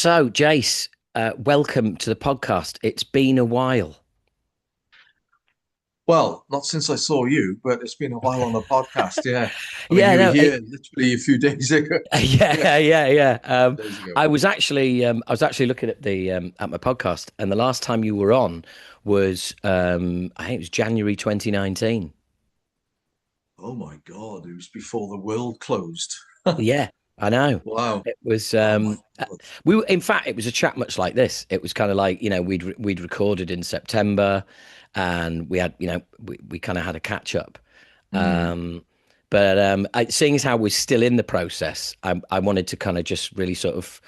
So, Jayce, welcome to the podcast. It's been a while. Well, not since I saw you, but it's been a while on the podcast. Yeah. I mean, Yeah, you were no, here literally a few days ago. Yeah, yeah. days ago. I was actually looking at the at my podcast, and the last time you were on was, I think it was January 2019. Oh my God, it was before the world closed. Yeah, I know. Wow. It was Oh my God. in fact, it was a chat much like this. It was kind of like, we'd recorded in September, and we had, we kind of had a catch up. Mm. Seeing as how we're still in the process, I wanted to kind of just really sort of,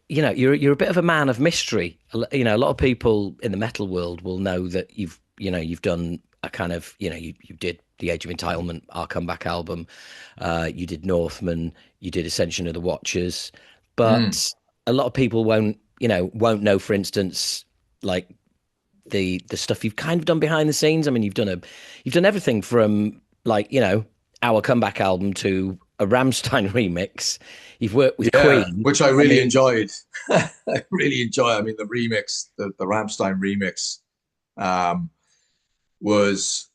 you're a bit of a man of mystery. A lot of people in the metal world will know that you've done a kind of, you did the Age of Entitlement, our comeback album, you did Northman, you did Ascension of the Watchers, Mm. but a lot of people won't know, for instance, like the stuff you've kind of done behind the scenes. I mean, you've done everything from, like, our comeback album to a Rammstein remix. You've worked with Yeah, Queen. which I I really mean, enjoyed. I really enjoy. I mean, the remix, the Rammstein remix, um, was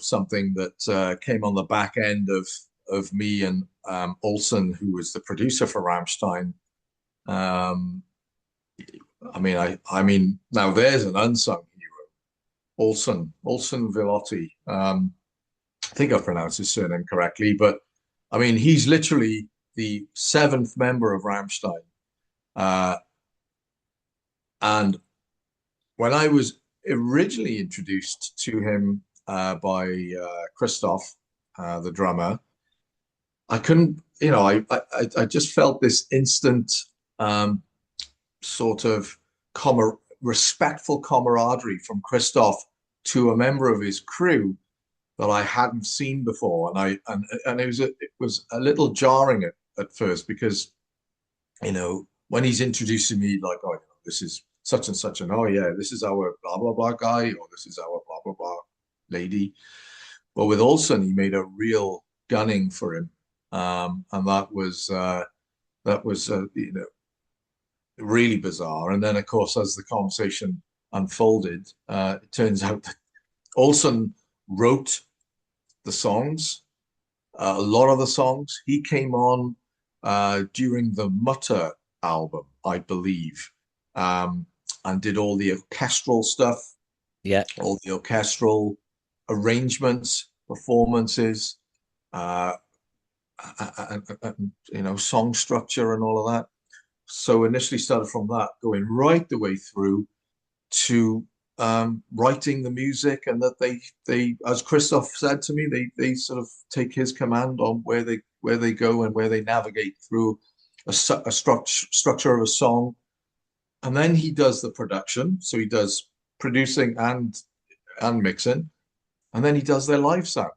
something that came on the back end of me and Olsen, who was the producer for Rammstein. Um, I mean, now there's an unsung hero, Olsen Velotti. I think I pronounced his surname correctly, but I mean, he's literally the seventh member of Rammstein. Uh, and when I was originally introduced to him by Christoph, the drummer, I couldn't, I just felt this instant um, sort of respectful camaraderie from Christoph to a member of his crew that I hadn't seen before, and it was a little jarring at first because when he's introducing me like, oh, this is such and such, and oh yeah, this is our blah blah blah guy, or this is our blah blah blah lady. But with Olsen, he made a real gunning for him, and that was really bizarre. And then, of course, as the conversation unfolded, it turns out that Olsen wrote the songs, a lot of the songs. He came on during the Mutter album, I believe, um, and did all the orchestral stuff, yeah, all the orchestral arrangements, performances, uh, and song structure and all of that. So initially started from that, going right the way through to writing the music, and that they, as Christoph said to me, they sort of take his command on where they go and where they navigate through a structure of a song, and then he does the production. So he does producing and mixing, and then he does their live sound.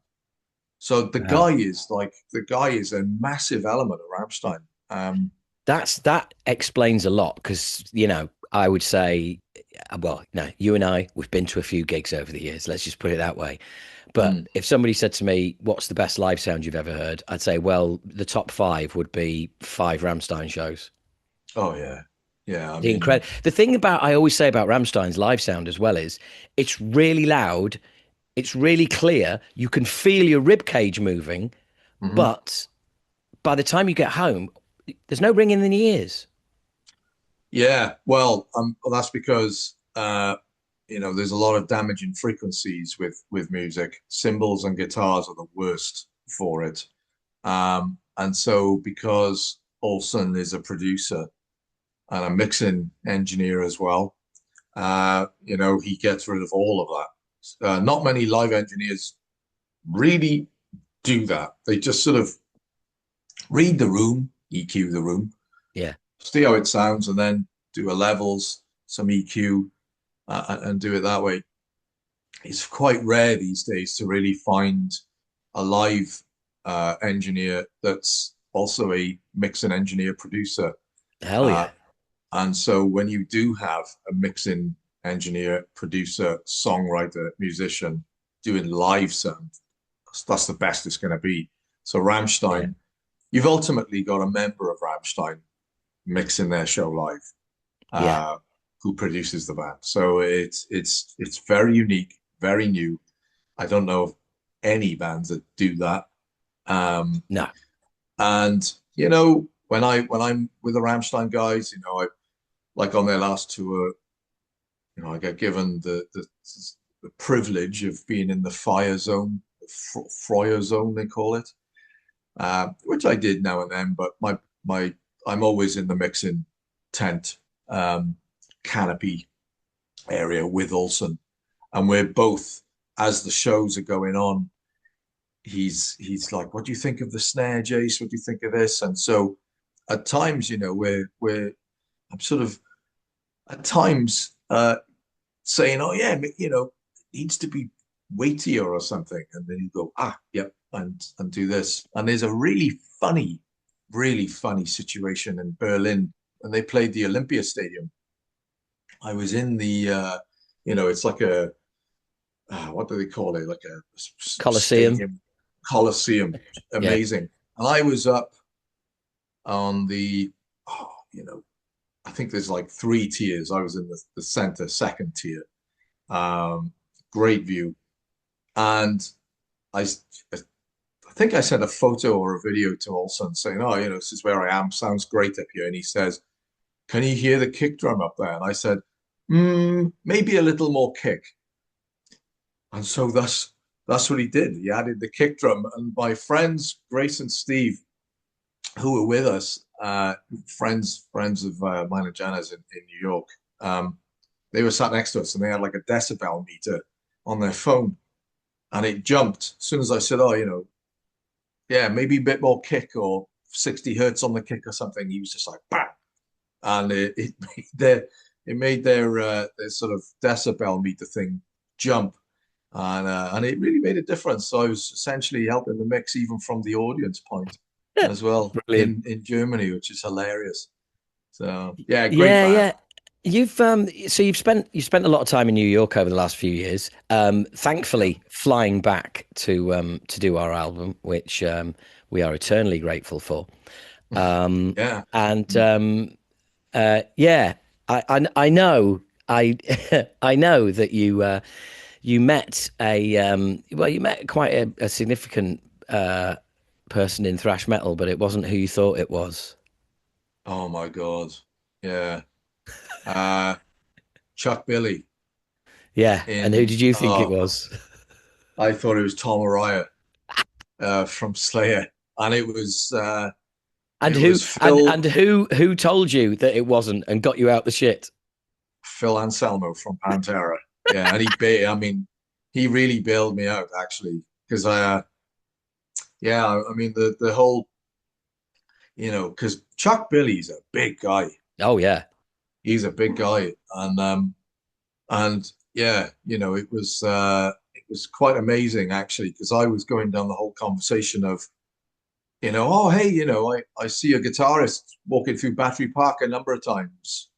So wow. the guy is a massive element of Rammstein. That explains a lot because, I would say, well, no, you and I, we've been to a few gigs over the years. Let's just put it that way. But Mm. if somebody said to me, "What's the best live sound you've ever heard?" I'd say, well, the top five would be five Rammstein shows. Oh yeah, yeah. I The mean, incredible. The thing about I always say about Rammstein's live sound as well is it's really loud, it's really clear. You can feel your rib cage moving, mhm. but by the time you get home, there's no ringing in the ears. Yeah, well, that's because there's a lot of damaging frequencies with music. Cymbals and guitars are the worst for it. And so because Olsen is a producer and a mixing engineer as well, he gets rid of all of that. Not many live engineers really do that. They just sort of read the room, EQ the room, Yeah. see how it sounds, and then do a levels, some EQ, and do it that way. It's quite rare these days to really find a live engineer that's also a mixing engineer producer. Hell Uh, yeah. and so when you do have a mixing engineer, producer, songwriter, musician doing live sound, that's the best it's going to be. So Yeah. Rammstein, you've ultimately got a member of Rammstein mixing their show live, Yeah. uh, who produces the band. So it's very unique, very new. I don't know of any bands that do that. Um, No. and when I'm with the Rammstein guys, like on their last tour, I get given the privilege of being in the fire zone, the Freuer zone they call it, which I did now and then. But my I'm always in the mixing tent, um, canopy area with Olsen, and we're both, as the shows are going on, he's like, "What do you think of the snare, Jayce? What do you think of this?" And so at times, we're I'm sort of at times saying, "Oh yeah, it needs to be weightier or something," and then you go, yep, and do this. And there's a really funny situation in Berlin, and they played the Olympia Stadium. I was in it's like a what do they call it? Like a Colosseum. stadium, Coliseum, Yeah. amazing. And I was up on the, oh, I think there's like three tiers. I was in the center, second tier. Um, Great view. And I, I think I sent a photo or a video to Olsen saying, "Oh, this is where I am. Sounds great up here." And he says, "Can you hear the kick drum up there?" And I said, maybe a little more kick. And so that's what he did. He added the kick drum. And my friends, Grace and Steve, who were with us, friends of mine and Jana's in New York, they were sat next to us and they had like a decibel meter on their phone. And it jumped as soon as I said, "Oh, yeah, maybe a bit more kick or 60 hertz on the kick or something." He was just like, bam. And it made their sort of decibel meter thing jump. And it really made a difference. So I was essentially helping the mix even from the audience point as well Brilliant. in Germany, which is hilarious. So yeah, great Yeah, band. yeah. You've spent a lot of time in New York over the last few years. Thankfully, flying back to do our album, which we are eternally grateful for. Yeah. And yeah, I know I I know that you met you met quite a significant person in thrash metal, but it wasn't who you thought it was. Oh my God. Yeah. Uh, Chuck Billy Yeah, and who in, did you think it was? I thought it was Tom Araya from Slayer. And And it who was and and who told you that it wasn't and got you out the shit? Phil Anselmo from Pantera. Yeah. And I mean, he really bailed me out actually. Because yeah, I mean, the whole, because Chuck Billy's a big guy. Oh yeah, He's a big guy. And yeah, it was quite amazing actually, because I was going down the whole conversation of, "Oh, hey, I see a guitarist walking through Battery Park a number of times."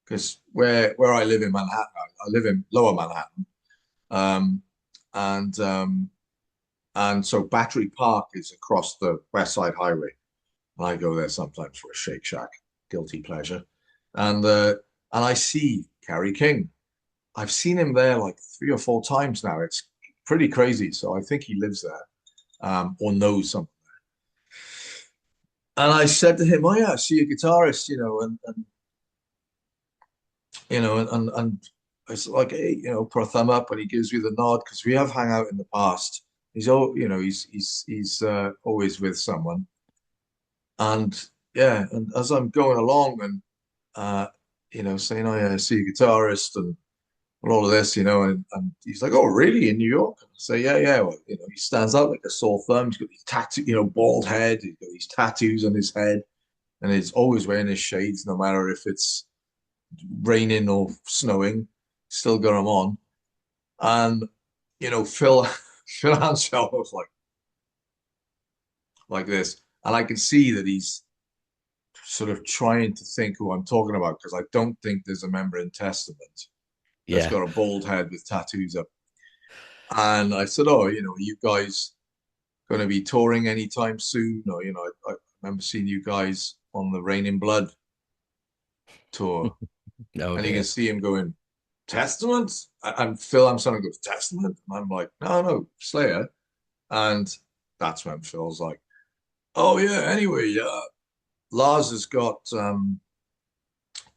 Because where I live in Manhattan, I live in Lower Manhattan, um, and so Battery Park is across the West Side Highway. And I go there sometimes for a Shake Shack, guilty pleasure, and I see Kerry King. I've seen him there like three or four times now. It's pretty crazy. So I think he lives there, or knows something. And I said to him, "Oh yeah, I see a guitarist, and I was like, hey, put a thumb up," and he gives me the nod because we have hung out in the past. He's always with someone, and yeah, and as I'm going along and uh, saying, "Oh yeah, I see a guitarist and all of this," and he's like, "Oh really, in New York?" I say, "Yeah, yeah." Well, he stands out like a sore thumb. He's got these tattoos, bald head. He's got these tattoos on his head, and he's always wearing his shades, no matter if it's raining or snowing, still got them on. And Phil Phil Anselmo was like this, and I can see that he's sort of trying to think who I'm talking about because I don't think there's a member in Testament that's yeah. got a bald head with tattoos up. And I said, "Oh, are you guys going to be touring anytime soon?" Or I remember seeing you guys on the Rain in Blood tour, Oh and you can dear. see him going, Testament? And Phil Armstrong goes, Testament? And I'm like, no, no, Slayer. And that's when Phil's like, oh yeah, anyway, Lars has got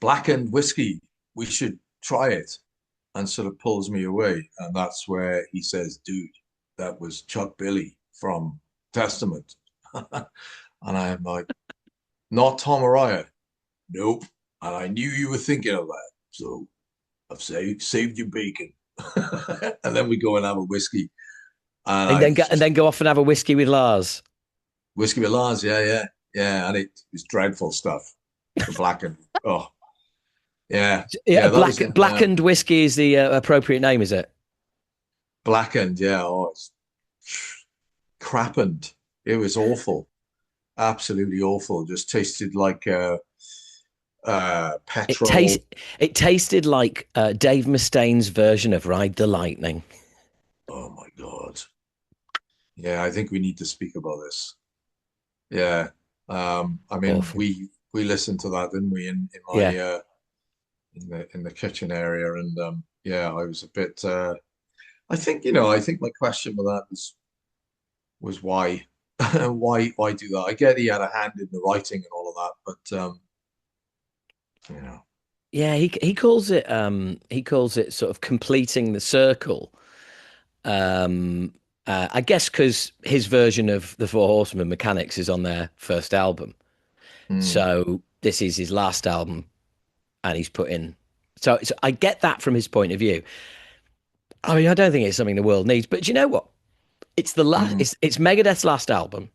blackened whiskey. We should try it. And sort of pulls me away. And that's where he says, dude, that was Chuck Billy from Testament. And I am like, not Tom Araya. Nope. And I knew you were thinking of that. So I've saved your bacon. And then we go and have a whiskey. And And I then was just go off and have a whiskey with Lars. whiskey with Lars, yeah, yeah. Yeah. And it was dreadful stuff. The blackened. Oh, yeah. Yeah, Yeah, that was in blackened whiskey is the appropriate name, is it? blackened, yeah. Oh, it's crappened. It was awful. Absolutely awful. Just tasted like It petrol. it tasted like Dave Mustaine's version of Ride the Lightning. Oh my God. Yeah, I think we need to speak about this. Yeah. I mean, Awful. we listened to that, didn't we, in Yeah. my in the kitchen area, and yeah, I was a bit. I think I think my question with that was why why do that? I get he had a hand in the writing and all of that, but you know, Yeah, he calls it sort of completing the circle. Um I guess because his version of the Four Horsemen Mechanics is on their first album. mm, So this is his last album and he's put in so I get that from his point of view. I mean, I don't think it's something the world needs, but do you know what? It's the last mm, it's Megadeth's last album.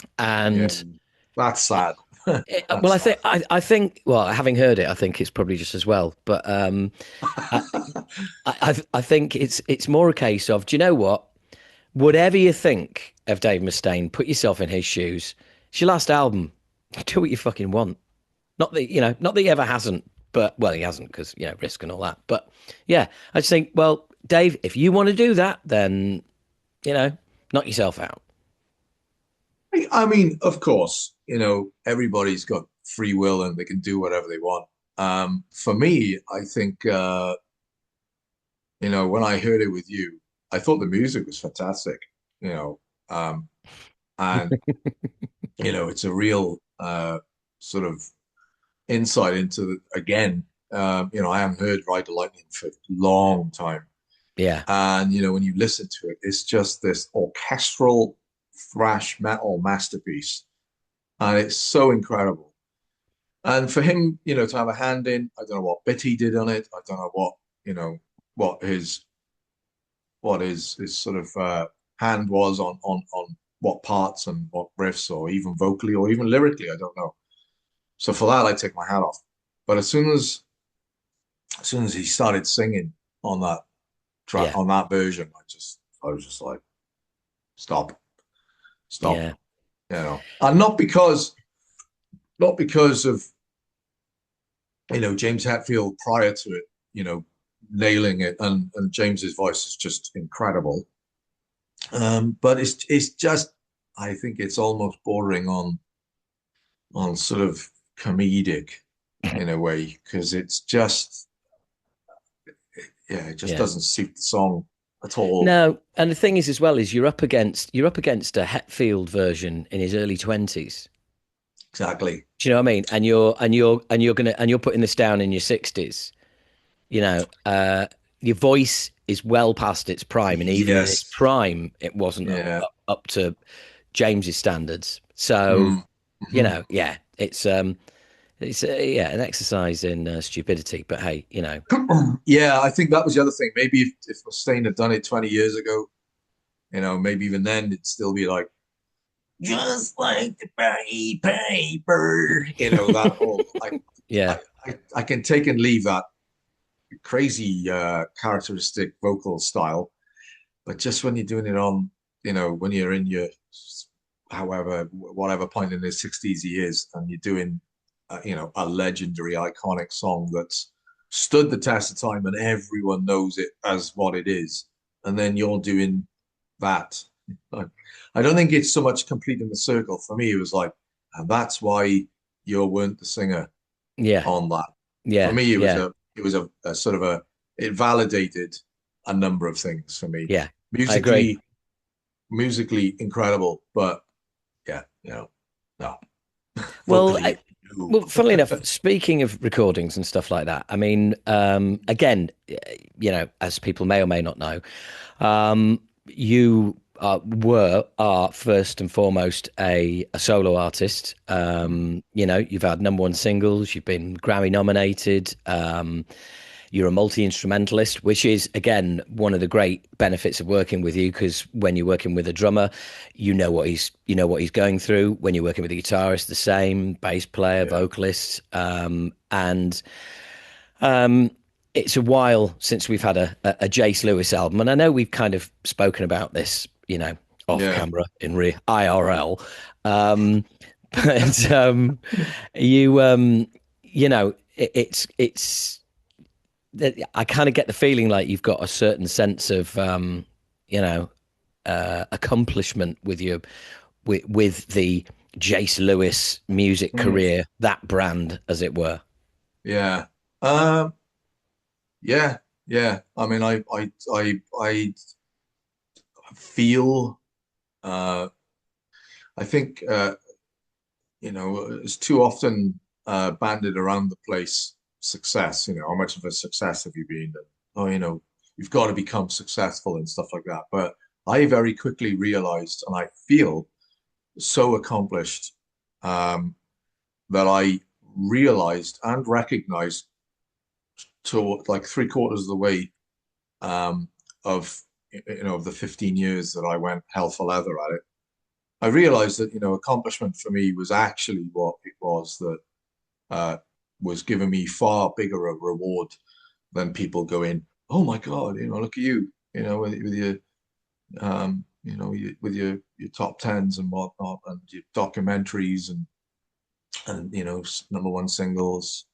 yeah, And that's sad. well, That's sad. I think well, having heard it, I think it's probably just as well. But I, I think it's more a case of, do you know what? Whatever you think of Dave Mustaine, put yourself in his shoes. It's your last album. Do what you fucking want. Not that not that he ever hasn't, but well, he hasn't because risk and all that. But yeah, I just think, well, Dave, if you want to do that, then you know, knock yourself out. I mean, of course, everybody's got free will and they can do whatever they want. For me, I think, when I heard it with you, I thought the music was fantastic, you know, um, and, it's a real sort of insight into, again, I haven't heard Ride the Lightning for a long time. Yeah, And, when you listen to it, it's just this orchestral thrash metal masterpiece. And it's so incredible. And for him, to have a hand in, I don't know what bit he did on it. I don't know what his sort of hand was on what parts and what riffs, or even vocally or even lyrically. I don't know. So for that, I take my hat off. But as soon as he started singing on that track yeah, on that version, I was just like, stop, stop, yeah, and not because of James Hetfield prior to it, nailing it, and James's voice is just incredible. But it's just, I think it's almost bordering on sort of comedic in a way, because it's just, yeah, it just yeah. doesn't suit the song at all. No, and the thing is as well is you're up against a Hetfield version in his early 20s. Exactly. Do you know what I mean? And you're putting this down in your 60s. You know, your voice is well past its prime, and even in its Yes. prime, it wasn't Yeah. up to James's standards. So, Mm. Mhm. yeah, it's yeah, an exercise in stupidity. But hey, Yeah, I think that was the other thing. Maybe if Mustaine had done it 20 years ago, maybe even then it'd still be like, just like the paper, that whole, yeah, I can take and leave that crazy characteristic vocal style, but just when you're doing it on, when you're in your, however, whatever point in his 60s he is, and you're doing, a legendary, iconic song that's stood the test of time and everyone knows it as what it is, and then you're doing that. I don't think it's so much completing the circle. For me, it was like, and that's why you weren't the singer. Yeah. on that. For Yeah. me, Yeah. it was a sort of a it validated a number of things for me. Yeah. I agree. Musically, musically incredible, but yeah, no, Well, vocally, no. well, funnily enough, speaking of recordings and stuff like that, I mean, again, as people may or may not know, you are first and foremost a solo artist. You've had number one singles, you've been Grammy nominated. You're a multi-instrumentalist, which is again one of the great benefits of working with you, because when you're working with a drummer, you know what he's going through. When you're working with a guitarist, the same, bass player, Yeah. vocalist, and um, it's a while since we've had a Jayce Lewis album, and I know we've kind of spoken about this, off Yeah. camera in real IRL, but you it's that I kind of get the feeling like you've got a certain sense of you know accomplishment with your with the Jayce Lewis music Mm. career, that brand, as it were. Yeah. Um, yeah. Yeah. I mean, I feel, uh, I think, it's too often banded around the place success. How much of a success have you been? And, oh, you've got to become successful and stuff like that. But I very quickly realized, and I feel so accomplished, um, that I realized and recognized to like three-quarters of the way, um, of of the 15 years that I went hell for leather at it. I realized that accomplishment for me was actually what it was that uh, was giving me far bigger a reward than people going, "Oh my God, look at you, with your with your top tens and whatnot, and your documentaries and number one singles.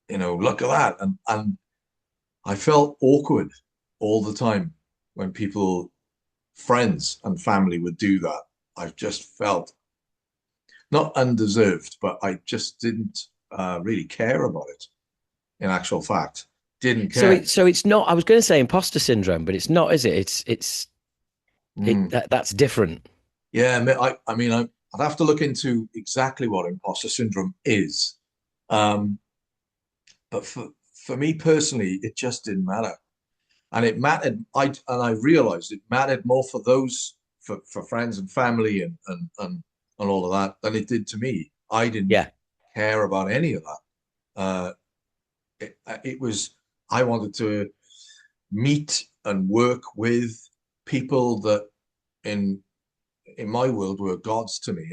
Look at that." And I felt awkward all the time when people, friends and family would do that. I just felt not undeserved, but I just didn't really care about it. In actual fact, didn't So care. it's not. I was going to say imposter syndrome, but it's not, is it? Mm. That's different. Yeah, I mean, I'd have to look into exactly what imposter syndrome is. Um, but for me personally, it just didn't matter, and it mattered. I realized it mattered more for those for friends and family and all of that than it did to me. I didn't Yeah, care about any of that. Uh, it was I wanted to meet and work with people that in in my world were gods to me.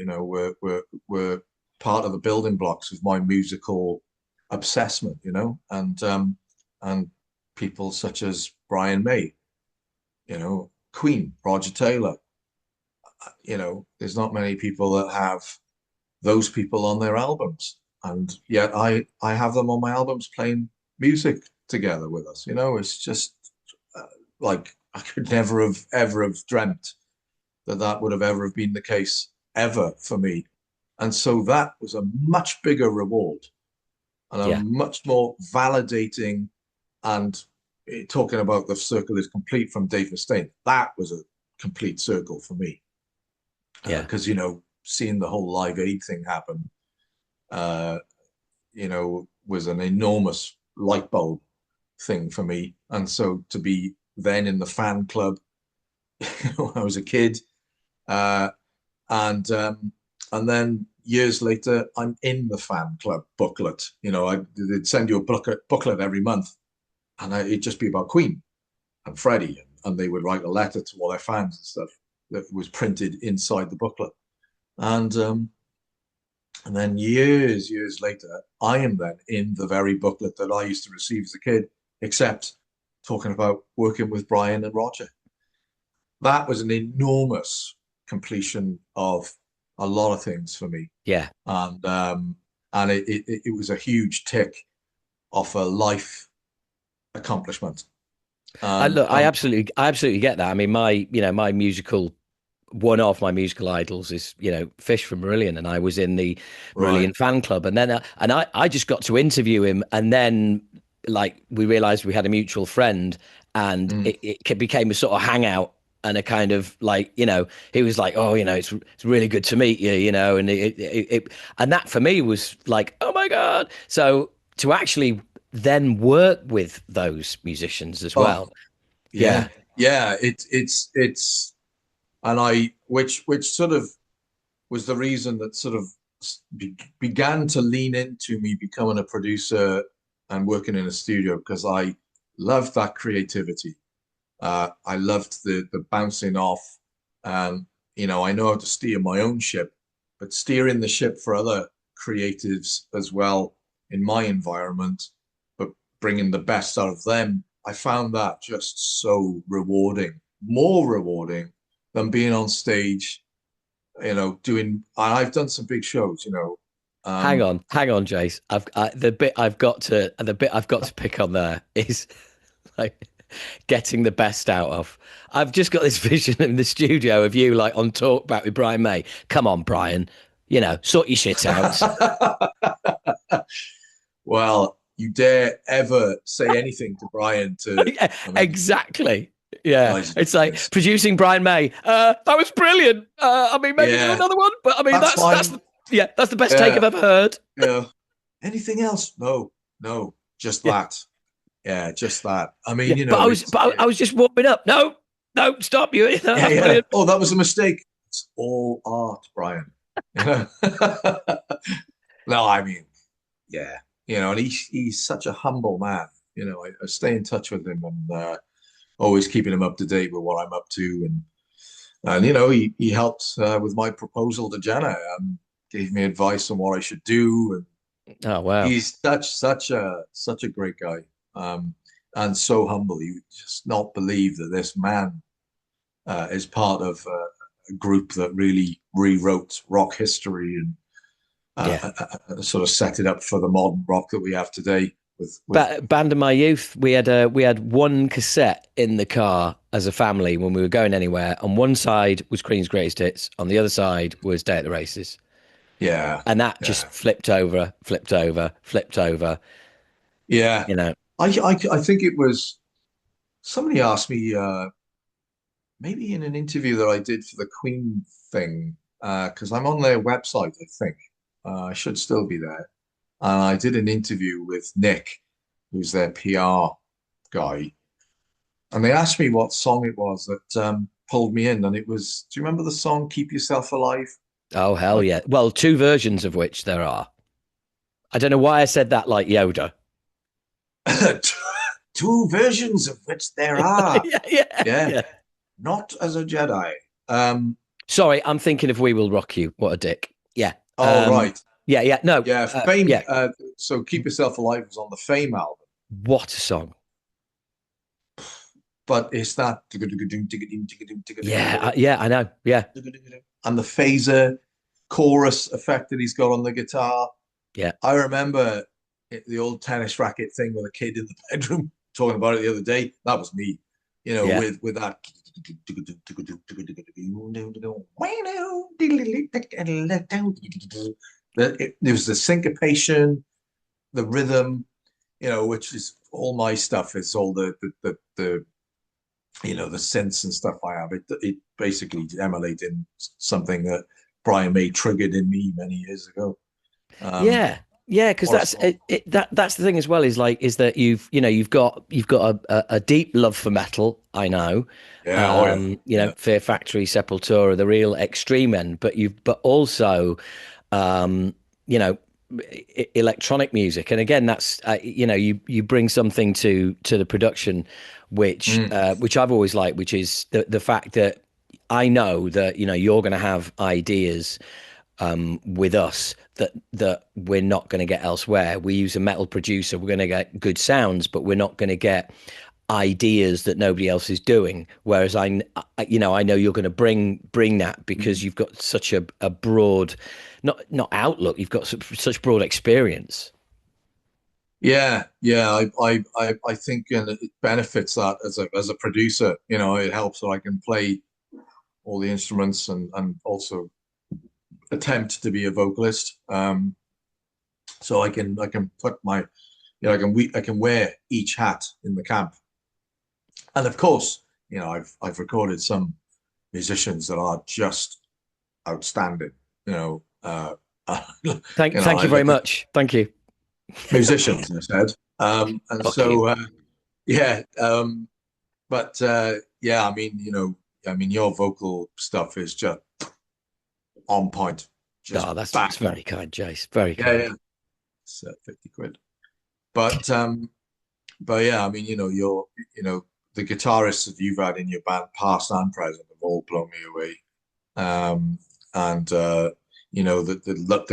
Were part of the building blocks of my musical obsessment. And people such as Brian May, Queen, Roger Taylor. There's not many people that have those people on their albums, and yet I have them on my albums playing music together with us. It's just uh, like I could never have ever have dreamt that that would have ever have been the case ever for me. And so that was a much bigger reward and a yeah, much more validating and talking about the circle is complete from Dave Mustaine. That was a complete circle for me yeah, because seeing the whole Live Aid thing happen, uh, was an enormous light bulb thing for me. And so to be then in the fan club when I was a kid, uh, and and then years later, I'm in the fan club booklet. They'd send you a booklet every month, and it'd just be about Queen and Freddie, and they would write a letter to all their fans and stuff that was printed inside the booklet. And then years later, I am then in the very booklet that I used to receive as a kid, except talking about working with Brian and Roger. That was an enormous completion of a lot of things for me, yeah. and it was a huge tick off a life accomplishment. I And look, I absolutely get that. I mean, my musical one of my musical idols is, Fish from Marillion, and I was in the Right. Marillion fan club, and then I just got to interview him, and then like we realized we had a mutual friend, and Mm. it became a sort of hangout. And a kind of like, he was like, oh, it's really good to meet you, and and that for me was like, oh my God. So to actually then work with those musicians as Oh, well. Yeah. yeah. Yeah. It's, and which sort of was the reason that sort of began to lean into me becoming a producer and working in a studio because I loved that creativity. I loved the bouncing off. Um, I know how to steer my own ship, but steering the ship for other creatives as well in my environment, but bringing the best out of them, I found that just so rewarding, more rewarding than being on stage, doing, and I've done some big shows, Hang um, on, hang on, Jace. The bit I've got to pick on there is like getting the best out of. I've just got this vision in the studio of you like on talk back with Brian May. Come on, Brian, sort your shit out. well, you dare ever say anything to Brian to, Yeah, I mean, exactly. Yeah, guys are it's like genius. producing Brian May. That was brilliant. I mean, maybe do Yeah, another one, but I mean, that's that's fine. that's the best take Yeah, I've ever heard. yeah. Anything else? No, no, just Yeah, that. Yeah, just that. I mean, yeah. But I was just warming up. No, no, stop you. yeah, That's yeah. brilliant. Oh, that was a mistake. It's all art, Brian. You know? No, I mean, yeah, and he's such a humble man. I stay in touch with him and always keeping him up to date with what I'm up to, and he helped with my proposal to Jenna, gave me advice on what I should do, and Oh wow. he's such a great guy, and so humble. You just not believe that this man is part of a group that really rewrote rock history and Yeah. sort of set it up for the modern rock that we have today. With Band of my youth, we had one cassette in the car as a family when we were going anywhere. On one side was Queen's Greatest Hits, on the other side was Day at the Races, yeah, and that yeah, just flipped over, flipped over, flipped over. yeah. You know, I think it was somebody asked me maybe in an interview that I did for the Queen thing because I'm on their website. I think I should still be there. And I did an interview with Nick, who's their PR guy, and they asked me what song it was that pulled me in, and it was. Do you remember the song "Keep Yourself Alive"? oh hell Like yeah. Well, two versions of which there are. I don't know why I said that like Yoda. two versions of which there are. Yeah, yeah, Yeah, yeah. not as a Jedi. Um, Sorry, I'm thinking of "We Will Rock You." What a dick. Yeah. oh right, Yeah, yeah. No. yeah. Fame. Yeah. So "Keep Yourself Alive" was on the Fame album, What a song. but it's that Yeah, yeah. I know. Yeah, and the phaser chorus effect that he's got on the guitar. yeah, I remember the old tennis racket thing with a kid in the bedroom talking about it the other day. That was me, yeah. with that. There was the syncopation, the rhythm, which is all my stuff. It's all the synths and stuff I have. It basically emulating something that Brian May triggered in me many years ago. Um, Yeah, yeah, because what a that's song! that's the thing as well is that you've got a deep love for metal. I know, Yeah, oh yeah, yeah. Fear Factory, Sepultura, the real extreme end, but also, you know, electronic music. And again, that's you bring something to the production, Mm, which I've always liked, which is the fact that I know that you're going to have ideas with us that we're not going to get elsewhere. We use a metal producer. We're going to get good sounds, but we're not going to get ideas that nobody else is doing. Whereas I know you're going to bring that because mm. you've got such a broad, not outlook. You've got such broad experience. Yeah, yeah. I think and it benefits that as a producer. It helps that I can play all the instruments and also attempt to be a vocalist. So I can put my, I can wear each hat in the camp. And of course, I've recorded some musicians that are just outstanding. Thank I you very look at much. Thank you. musicians, I said. And Fuck you. so yeah, but yeah, I mean, your vocal stuff is just on point, just Oh, that's bang. very kind, Jace. Very Yeah, kind. yeah. It's 50 quid. But yeah, I mean, the guitarists that you've had in your band, past and present, have all blown me away. And the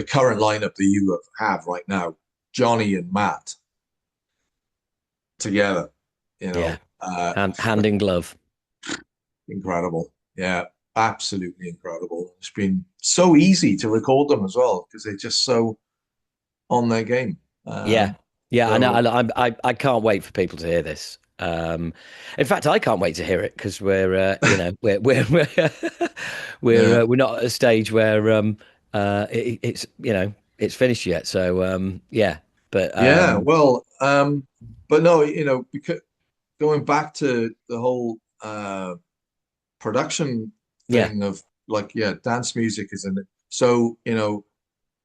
current lineup that you have right now, Johnny and Matt together, Yeah. Hand in glove. incredible. Yeah, absolutely incredible. It's been so easy to record them as well because they're just so on their game. Yeah. Yeah, I know. So I can't wait for people to hear this. In fact, I can't wait to hear it because yeah, we're not at a stage where it's it's finished yet. So yeah, but yeah. Well, but no, because going back to the whole production yeah, thing of like, yeah, dance music is in it. So,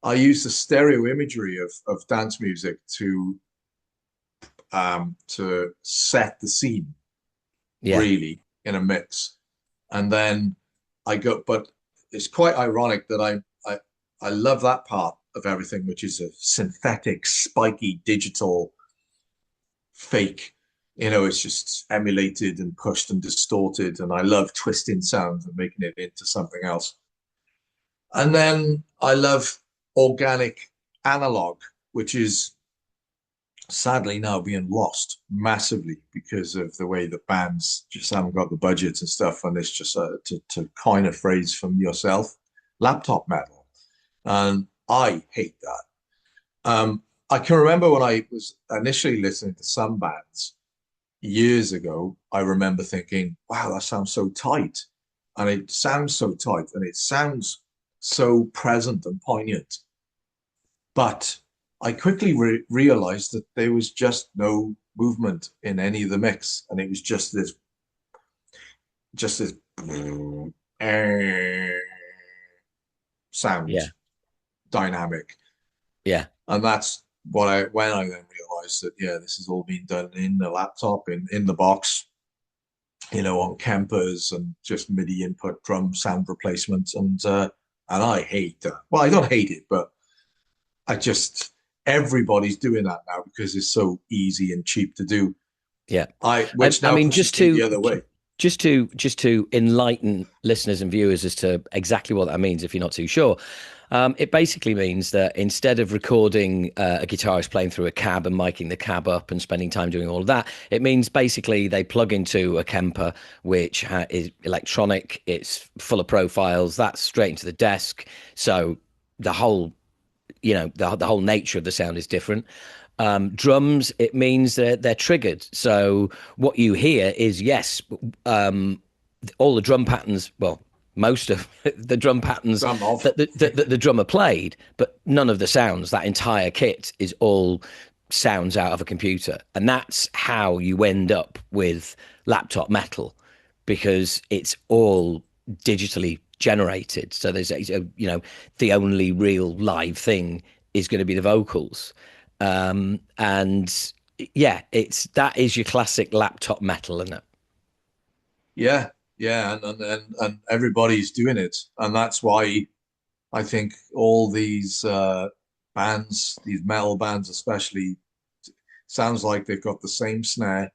I use the stereo imagery of dance music to set the scene yeah, really in a mix. And then but it's quite ironic that I love that part of everything, which is a synthetic, spiky, digital fake. It's just emulated and pushed and distorted. And I love twisting sounds and making it into something else. And then I love organic analog, which is sadly now being lost massively because of the way that bands just haven't got the budgets and stuff. And it's just to coin a phrase from yourself, laptop metal. And I hate that. I can remember when I was initially listening to some bands years ago, I remember thinking, wow, that sounds so tight. And it sounds so tight and it sounds so present and poignant. But I quickly realized that there was just no movement in any of the mix. And it was just this sound yeah, dynamic. yeah, And that's when I then realized that, yeah, this has all been done in the laptop, in the box, on Kempers and just MIDI input drum sound replacements. And I hate that. Well, I don't hate it, but I just everybody's doing that now because it's so easy and cheap to do. yeah. Which I now mean, pushes me the other way. just to enlighten listeners and viewers as to exactly what that means, if you're not too sure. It basically means that instead of recording a guitarist playing through a cab and miking the cab up and spending time doing all of that, it means basically they plug into a Kemper, which is electronic. It's full of profiles. That's straight into the desk. So the whole the whole nature of the sound is different. Drums, it means that they're triggered. So what you hear is, yes, all the drum patterns, well, most of the drum patterns Some of. that the drummer played, but none of the sounds. That entire kit is all sounds out of a computer, and that's how you end up with laptop metal, because it's all digitally generated. So there's the only real live thing is going to be the vocals, and yeah, that is your classic laptop metal, isn't it? Yeah, yeah, and everybody's doing it, and that's why I think all these bands, these metal bands especially, sounds like they've got the same snare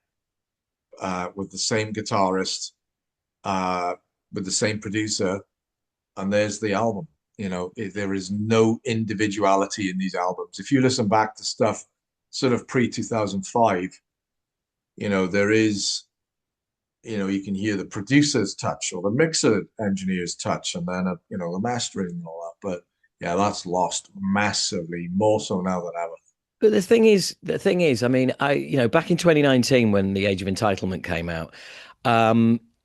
with the same guitarist, uh, with the same producer, and there's the album. There is no individuality in these albums. If you listen back to stuff sort of pre 2005, there is, you can hear the producer's touch or the mixer engineer's touch, and then the mastering and all that. But yeah, that's lost massively, more so now than ever. But the thing is, I mean, back in 2019 when The Age of Entitlement came out,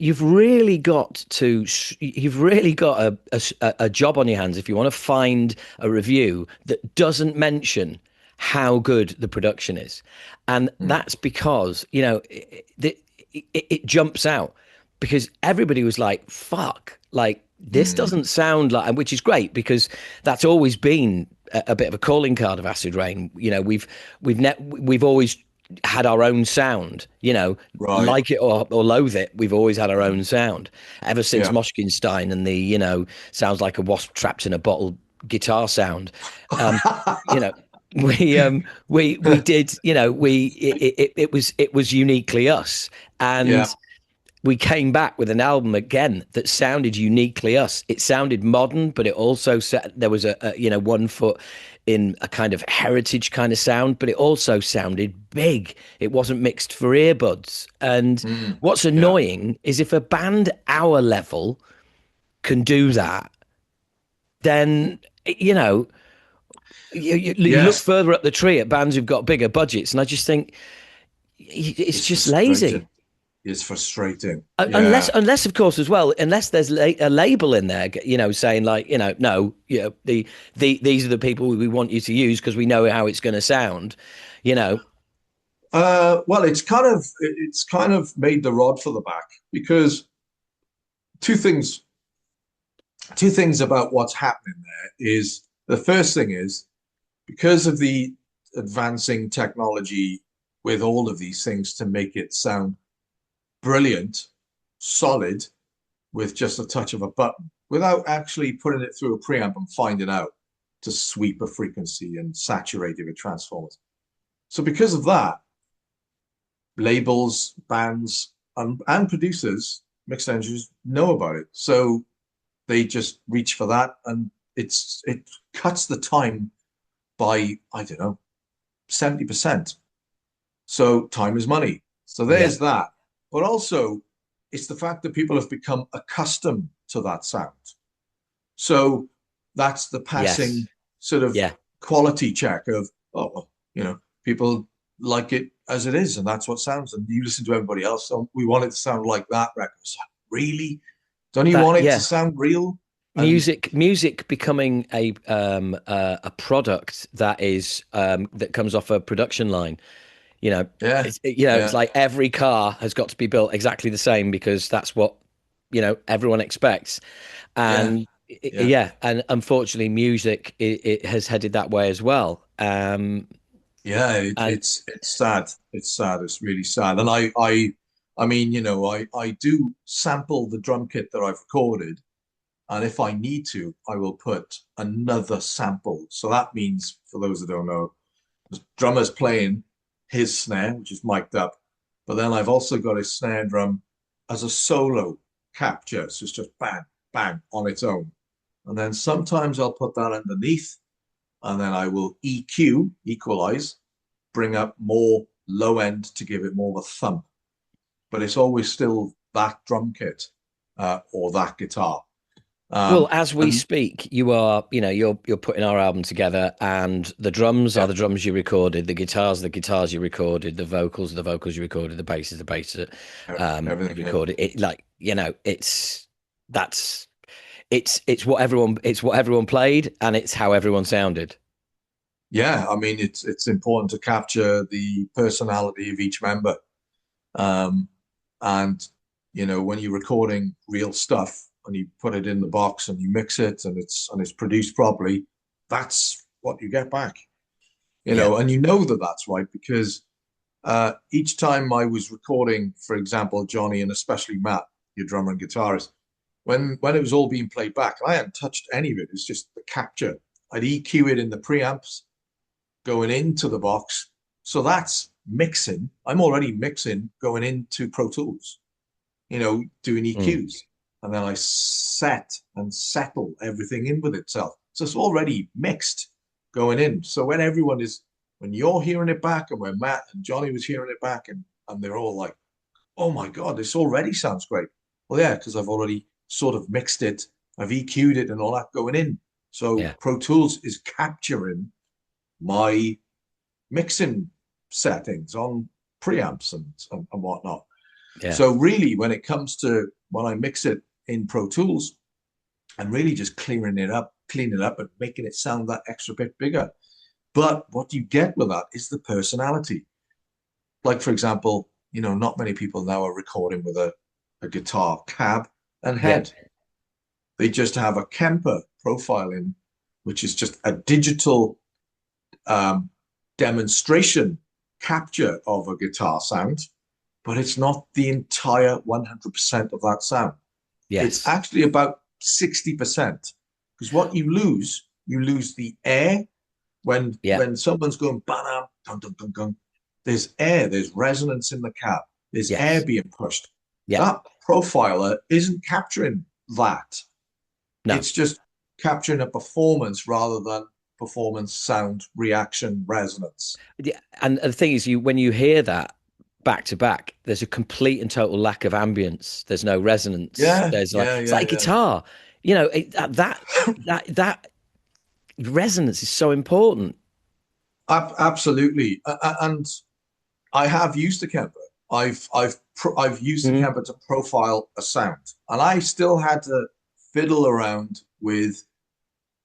you've really got to you've really got a job on your hands if you want to find a review that doesn't mention how good the production is, and Mm, that's because it jumps out because everybody was like, "Fuck!" Like this mm, doesn't sound like, which is great because that's always been a bit of a calling card of Acid Rain. We've always had our own sound, right. like it or loathe it. We've always had our own sound ever since Yeah. Moshkinstein and the, sounds like a wasp trapped in a bottle guitar sound. Um, you know, we did, it was uniquely us. Yeah. And we came back with an album again that sounded uniquely us. It sounded modern, but it also said there was a 1 foot in a kind of heritage kind of sound, but it also sounded big. It wasn't mixed for earbuds. And Mm, what's yeah. annoying is if a band our level can do that, then you look Yes. further up the tree at bands who've got bigger budgets, and I just think it's It's just lazy. frustrating. It's frustrating. Yeah. Unless of course as well, unless there's a label in there, saying like, no, these are the people we want you to use because we know how it's going to sound, you know. Well, it's kind of made the rod for the back because two things two things about what's happening there is the first thing is because of the advancing technology with all of these things to make it sound brilliant, solid with just a touch of a button without actually putting it through a preamp and finding out to sweep a frequency and saturate it with transformers. So because of that, labels, bands, and producers, mixed engineers know about it. So they just reach for that, and it cuts the time by, I don't know, 70%. So time is money. So Yeah. there's that. But also, it's the fact that people have become accustomed to that sound. So that's the Yes. passing sort of Yeah. quality check of, oh, well, people like it as it is, and that's what sounds. And you listen to everybody else. So we want it to sound like that record. So, really? Don't you That want it to yeah. sound real? And Music becoming a product that comes off a production line. yeah, It's yeah, like every car has got to be built exactly the same because that's what everyone expects. yeah, And yeah. yeah, and unfortunately, music it has headed that way as well. Yeah, And it's sad. It's sad. It's really sad. And I mean, I do sample the drum kit that I've recorded, and if I need to, I will put another sample. So that means, for those that don't know, the drummer's playing his snare, which is mic'd up, but then I've also got his snare drum as a solo capture. So it's just bang, bang on its own. And then sometimes I'll put that underneath, and then I will EQ, equalize, bring up more low end to give it more of a thump. But it's always still that drum kit or that guitar. well, as we And speak, you're putting our album together, and the drums are yeah, the drums you recorded, the guitars are the guitars you recorded, the vocals are the vocals you recorded, the bass is the bass that you everything. Yeah, recorded. It like that's it's what everyone played, and it's how everyone sounded. yeah. I mean, it's important to capture the personality of each member. Um, and when you're recording real stuff and you put it in the box and you mix it and it's produced properly, that's what you get back. Yeah. And that that's right because each time I was recording, for example, Johnny and especially Matt, your drummer and guitarist, when it was all being played back, I hadn't touched any of it. It's just the capture. I'd EQ it in the preamps going into the box. So that's mixing. I'm already mixing going into Pro Tools, doing Mm. EQs. And then I set and settle everything in with itself. So it's already mixed going in. So when you're hearing it back and when Matt and Johnny was hearing it back and they're all like, oh my God, this already sounds great. Well, yeah, because I've already sort of mixed it. I've EQ'd it and all that going in. So Yeah. Pro Tools is capturing my mixing settings on preamps and whatnot. Yeah. So really, when it comes to when I mix it in Pro Tools, I'm really just cleaning it up and making it sound that extra bit bigger. But what you get with that is the personality. Like, for example, not many people now are recording with a guitar cab and Yeah. head. They just have a Kemper profiling, which is just a digital demonstration capture of a guitar sound, but it's not the entire 100% of that sound. It's Yes. actually about 60%, because what you lose the air Yeah. when someone's going ba dun dun dun dun. There's air, there's resonance in the cab, there's air Yes. being pushed. Yeah. That profiler isn't capturing that. No. It's just capturing a performance rather than performance, sound, reaction, resonance. Yeah. And the thing is, when you hear that back to back, there's a complete and total lack of ambience. There's no resonance. Yeah, There's like yeah, it's yeah, like yeah. guitar. That resonance is so important. Absolutely. And I have used the Kemper. I've used the Mhm. Kemper to profile a sound, and I still had to fiddle around with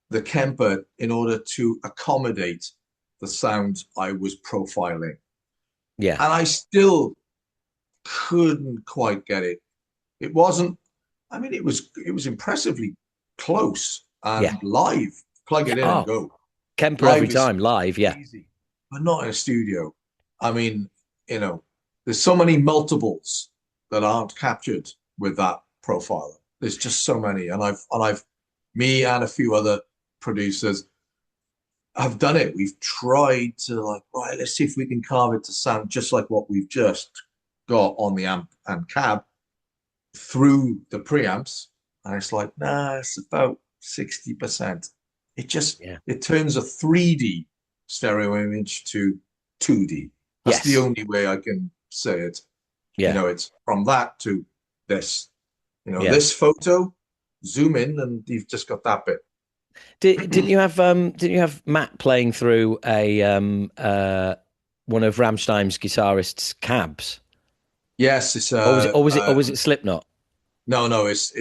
the Kemper in order to accommodate the sound I was profiling, Yeah. and I still couldn't quite get it. It wasn't. I mean, it was impressively close Yeah. and live. Plug Yeah. it in and Oh, go. Kemper every Live is time. Live. Yeah. easy, but not in a studio. I mean, you know, there's so many multiples that aren't captured with that profiler. There's just so many, and me and a few other producers have done it. We've tried to like, right, let's see if we can carve it to sound just like what we've just got on the amp and cab through the preamps, and it's like, nah, it's about 60%. It just Yeah. it turns a 3D stereo image to 2D. That's the Yes. only way I can say it. Yeah. It's from that to this. Yeah. This photo, zoom in, and you've just got that bit. Didn't you have Matt playing through a one of Rammstein's guitarists' cabs? Yes, it's Or was it Slipknot? no, no, it's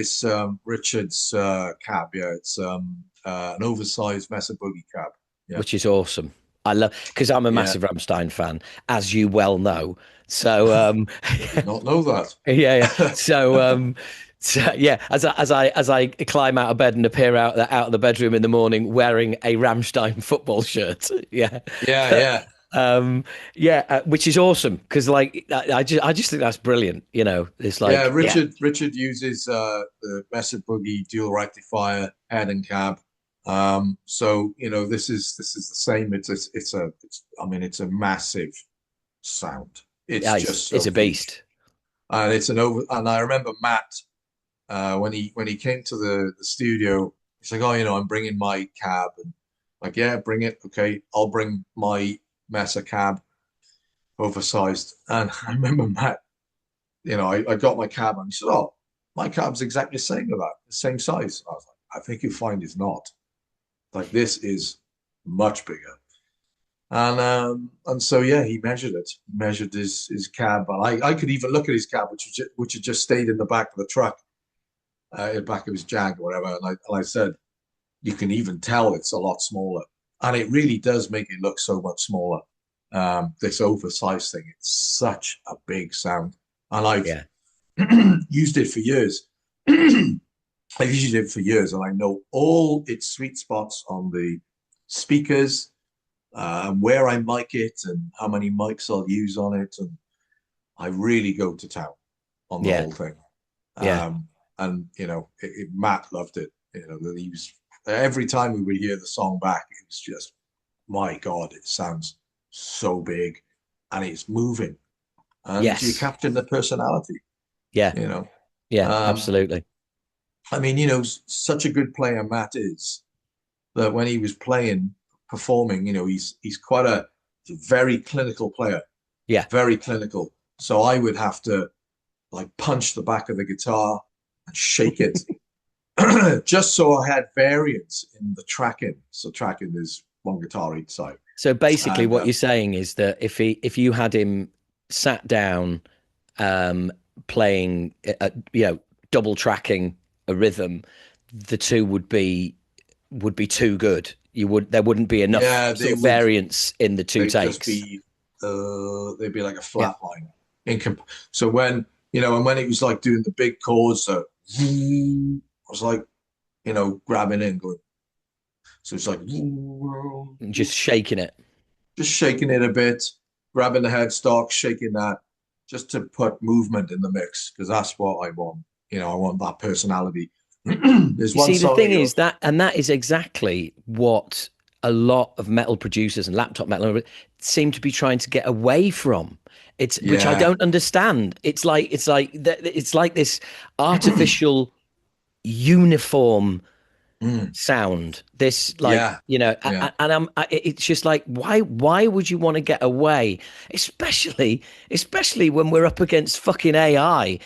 Richard's cab. Yeah, it's an oversized Mesa Boogie cab. Yeah, Which is awesome. I love because I'm a yeah. massive Rammstein fan, as you well know. So I did not know yeah, yeah. that. So yeah, as I climb out of bed and appear out of the bedroom in the morning wearing a Rammstein football shirt. Yeah. Yeah, yeah. Yeah, which is awesome because like I just think that's brilliant. It's Yeah, like yeah, Richard uses the Mesa Boogie dual rectifier head and cab. So this is the same. I mean it's a massive sound. It's yeah, just it's so a huge, beast. and it's an over. And I remember Matt when he came to the studio. He's like, oh, I'm bringing my cab, and like, yeah, bring it. Okay, I'll bring my Mesa cab, oversized. And I remember Matt. I got my cab and he said, oh, my cab's exactly the same with that, the same size. I was like, I think you'll find it's not. Like this is much bigger. And so yeah, he measured it. He measured his cab. And I could even look at his cab, which had just stayed in the back of the truck, in the back of his Jag or whatever. And I said, you can even tell it's a lot smaller. And it really does make it look so much smaller. This oversized thing, it's such a big sound. And I've Yeah. used it for years. I've used it for years, and I know all its sweet spots on the speakers, where I mic it, and how many mics I'll use on it, and I really go to town on the Yeah. whole thing. Yeah. And Matt loved it. That he was every time we would hear the song back, it was just, my God, it sounds so big, and it's moving, and you're Yes. capturing the personality. Yeah. You know. Yeah. Um, Absolutely. I mean, such a good player Matt is that when he was playing, performing, he's quite a very clinical player, Yeah. very clinical. So I would have to like punch the back of the guitar and shake it just so I had variance in the tracking. So tracking is one guitar each side. So basically, And what you're saying is that if you had him sat down, um, playing, double tracking a rhythm, the two would be too good. There wouldn't be enough Yeah, sort of variance in the two they'd just takes. be they'd be like a Yeah. flat line. So when and when it was like doing the big chords, I was like grabbing in, going. So it's like Just shaking it. just shaking it a bit, grabbing the headstock, shaking that, just to put movement in the mix because that's what I want. I want that personality. There's You one see, the song thing here. is that is exactly what a lot of metal producers and laptop metal seem to be trying to get away from. It's which I Yeah, don't understand. It's like this artificial uniform mm, sound. This yeah, yeah, and it's just like why would you want to get away, especially when we're up against fucking AI.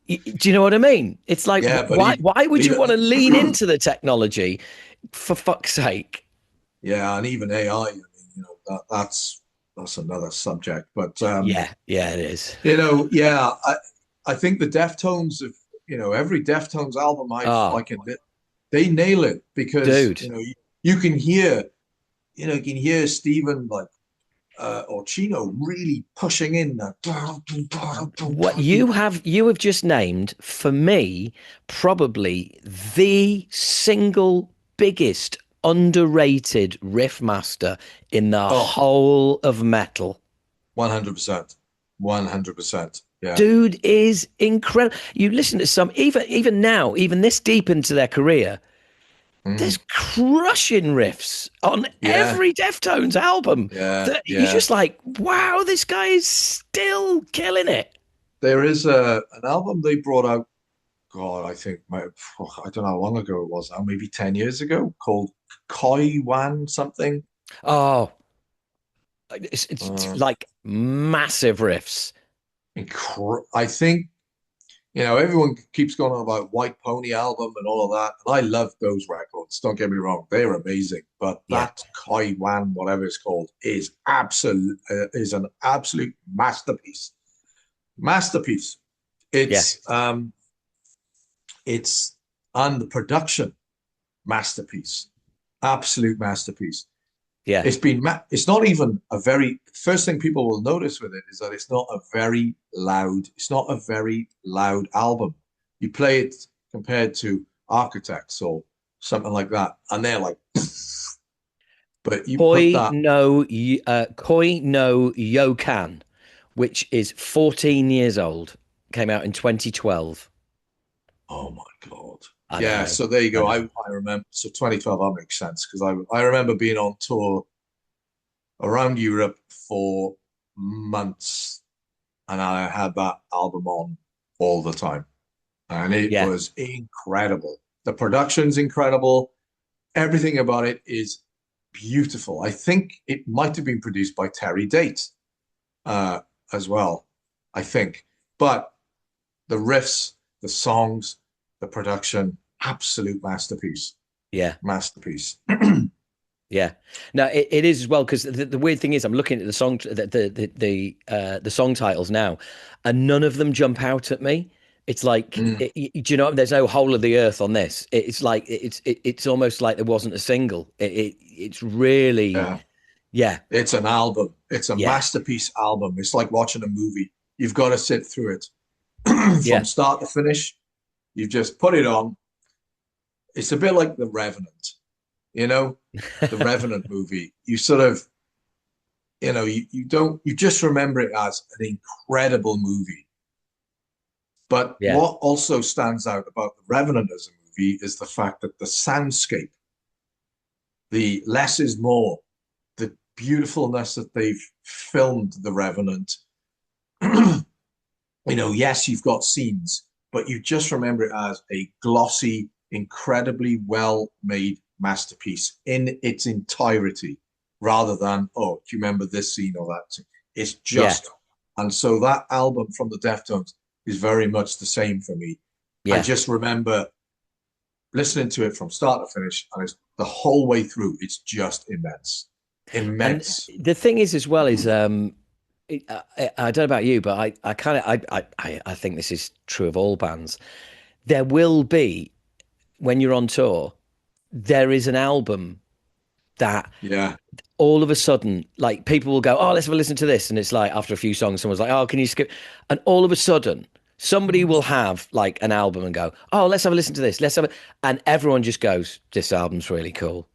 Do you know what I mean? It's like yeah. But why would you even want to lean into the technology for fuck's sake? yeah, and even AI. I mean, that's another subject. But Yeah, yeah, it is. yeah, I think the Deftones of every Deftones album I Oh, can they nail it because dude. you can hear Steven like or Chino really pushing in that. What you have just named for me probably the single biggest underrated riff master in the Oh, whole of metal. 100%. 100%. Yeah. Dude is incredible. You listen to some even now, even this deep into their career, there's Mm. crushing riffs on Yeah. every Deftones album Yeah. that you're Yeah. just like, wow, this guy is still killing it. There is an album they brought out. God, I think I don't know how long ago it was now, maybe 10 years ago, called Koi Wan something. Oh, it's Uh, like massive riffs. I think, everyone keeps going on about White Pony album and all of that. And I love those records. Don't get me wrong. They're amazing. But Yeah, that Koi Wan, whatever it's called, is an absolute masterpiece. Masterpiece. yeah, It's on the production masterpiece. Absolute masterpiece. yeah, It's not even a very first thing people will notice with it is that it's not a very loud album. You play it compared to Architects or something like that, and they're like, but you put that, Koi no Yokan, which is 14 years old, came out in 2012. oh my God. I Yeah, know, so there you I go. know. I remember, so 2012, that makes sense because I remember being on tour around Europe for months and I had that album on all the time. And it Yeah, was incredible. The production's incredible. Everything about it is beautiful. I think it might have been produced by Terry Date uh, as well, I think. But the riffs, the songs, the production, absolute masterpiece. yeah. Masterpiece. Yeah, no, it is as well because the weird thing is I'm looking at the song titles now, and none of them jump out at me. It's like, Mm, do you know? There's no whole of the earth on this. It's like it's almost like there wasn't a single. It's really, yeah. yeah, It's an album. It's a yeah, masterpiece album. It's like watching a movie. You've got to sit through it from yeah, start to finish. You just put it on. It's a bit like The Revenant, you know, the Revenant movie. You sort of, you just remember it as an incredible movie. But yeah, what also stands out about The Revenant as a movie is the fact that the soundscape, the less is more, the beautifulness that they've filmed The Revenant. Yes, you've got scenes, but you just remember it as a glossy, incredibly well made masterpiece in its entirety, rather than, oh, do you remember this scene or that scene? It's yeah, just, and so that album from the Deftones is very much the same for me. I yeah. just remember listening to it from start to finish, and it's the whole way through. It's just immense, And immense. the thing is, as well, is I don't know about you, but I kind of I think this is true of all bands. there will be, when you're on tour, there is an album that Yeah. all of a sudden, like people will go, "Oh, let's have a listen to this," and it's like after a few songs, someone's like, "Oh, can you skip?" And all of a sudden, somebody will have like an album and go, "Oh, let's have a listen to this. Let's have," and everyone just goes, "This album's really cool,"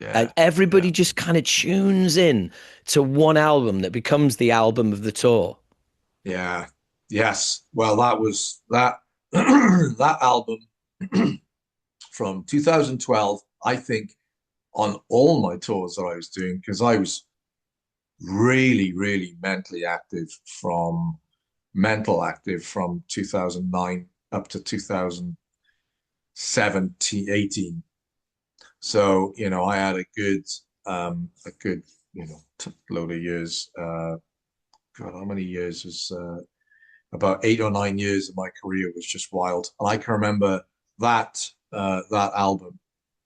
and Yeah. everybody Yeah. just kind of tunes in to one album that becomes the album of the tour. Yeah. Yes. Well, that was that that album from 2012, I think, on all my tours that I was doing, because I was really, really mental active from 2009 up to 2017, 18. So, I had a good, load of years. God, how many years was, about 8 or 9 years of my career was just wild. And I can remember that album